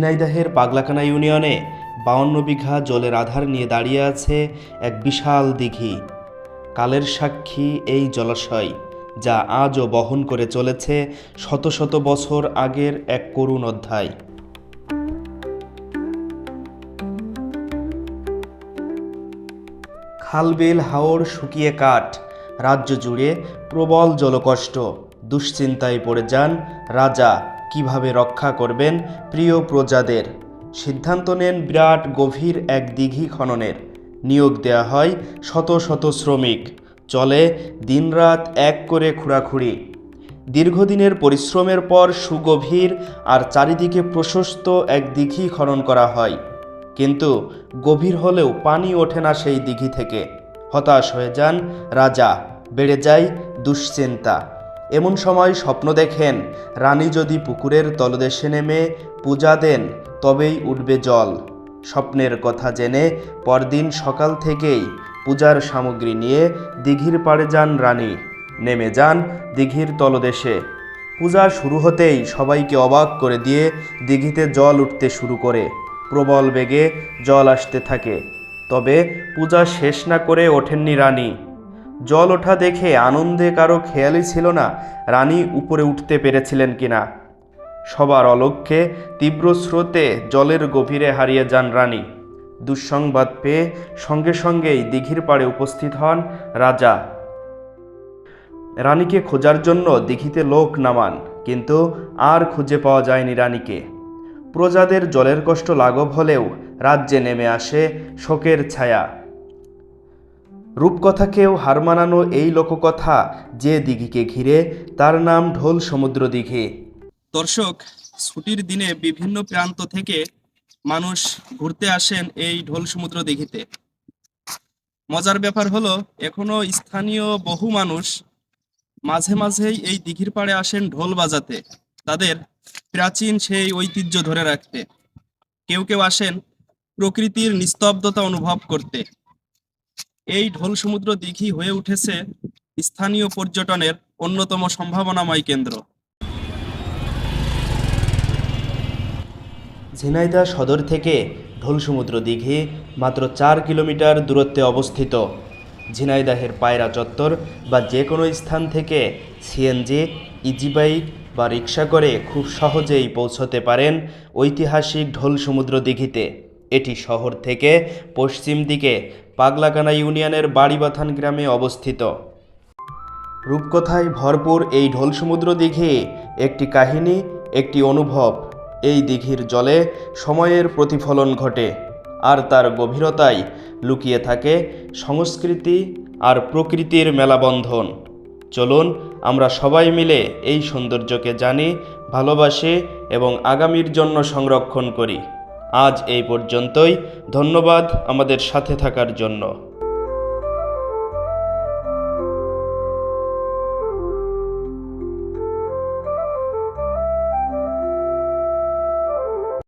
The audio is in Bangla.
ঝিনাইদহের পাগলাকানা ইউনিয়নে 52 বিঘা জলের আধার নিয়ে দাঁড়িয়ে আছে এক বিশাল দিঘি। কালের সাক্ষী এই জলাশয়, যা আজও বহন করে চলেছে শত শত বছর আগের এক করুণ অধ্যায়। খালবিল হাওর শুকিয়ে কাঠ, রাজ্য জুড়ে প্রবল জলকষ্ট। দুশ্চিন্তায় পড়ে যান রাজা, কিভাবে রক্ষা করবেন প্রিয় প্রজাদের। সিদ্ধান্ত নেন বিরাট গভীর এক দিঘি খননের। নিয়োগ দেয়া হয় শত শত শ্রমিক। চলে দিনরাত এক করে খুঁড়াখুড়ি। দীর্ঘদিনের পরিশ্রমের পর সুগভীর আর চারিদিকে প্রশস্ত এক দিঘি খনন করা হয়। কিন্তু গভীর হলেও পানি ওঠে না সেই দিঘি থেকে। হতাশ হয়ে যান রাজা, বেড়ে যায় দুশ্চিন্তা। এমন সময় স্বপ্ন দেখেন, রানী যদি পুকুরের তলদেশে নেমে পূজা দেন তবেই উঠবে জল। স্বপ্নের কথা জেনে পরদিন সকাল থেকেই পূজার সামগ্রী নিয়ে দিঘির পাড়ে যান রানী। নেমে যান দিঘির তলদেশে। পূজা শুরু হতেই সবাইকে অবাক করে দিয়ে দিঘিতে জল উঠতে শুরু করে। প্রবল বেগে জল আসতে থাকে। তবে পূজা শেষ না করে ওঠেননি রানী। জল ওঠা দেখে আনন্দে কারো খেয়ালই ছিল না রানী উপরে উঠতে পেরেছিলেন কিনা। সবার অলক্ষ্যে তীব্র স্রোতে জলের গভীরে হারিয়ে যান রানী। দুঃসংবাদ পেয়ে সঙ্গে সঙ্গেই দিঘির পাড়ে উপস্থিত হন রাজা। রানীকে খোঁজার জন্য দিঘিতে লোক নামান, কিন্তু আর খুঁজে পাওয়া যায়নি রানীকে। প্রজাদের জলের কষ্ট লাঘব হলেও রাজ্যে নেমে আসে শোকের ছায়া। রূপকথাকেও হার মানানো এই লোককথা যে দিঘিকে ঘিরে, তার নাম ঢোল সমুদ্র দিঘি। দর্শক, ছুটির দিনে বিভিন্ন প্রান্ত থেকে মানুষ ঘুরতে আসেন এই ঢোল সমুদ্র দিঘিতে। মজার ব্যাপার হলো, এখনো স্থানীয় বহু মানুষ মাঝে মাঝেই এই দিঘির পাড়ে আসেন ঢোল বাজাতে, তাদের প্রাচীন সেই ঐতিহ্য ধরে রাখতে। কেউ কেউ আসেন প্রকৃতির নিস্তব্ধতা অনুভব করতে। এই ঢোল সমুদ্র দিঘি হয়ে উঠেছে স্থানীয় পর্যটনের অন্যতম সম্ভাবনাময় কেন্দ্র। ঝিনাইদহ সদর থেকে ঢোল সমুদ্র দিঘি মাত্র 4 কিলোমিটার দূরত্বে অবস্থিত। ঝিনাইদহের পায়রা চত্বর বা যে কোনো স্থান থেকে সিএনজি, ইজিবাইক বা রিক্সা করে খুব সহজেই পৌঁছতে পারেন ঐতিহাসিক ঢোল সমুদ্র দিঘিতে। এটি শহর থেকে পশ্চিম দিকে পাগলাকানা ইউনিয়নের বাড়িবাথান গ্রামে অবস্থিত। রূপকথায় ভরপুর এই ঢোল সমুদ্র দিঘি একটি কাহিনী, একটি অনুভব। এই দিঘির জলে সময়ের প্রতিফলন ঘটে, আর তার গভীরতায় লুকিয়ে থাকে সংস্কৃতি আর প্রকৃতির মেলাবন্ধন। চলুন আমরা সবাই মিলে এই সৌন্দর্যকে জানি, ভালোবাসি এবং আগামীর জন্য সংরক্ষণ করি। আজ এই পর্যন্তই। ধন্যবাদ আমাদের সাথে থাকার জন্য।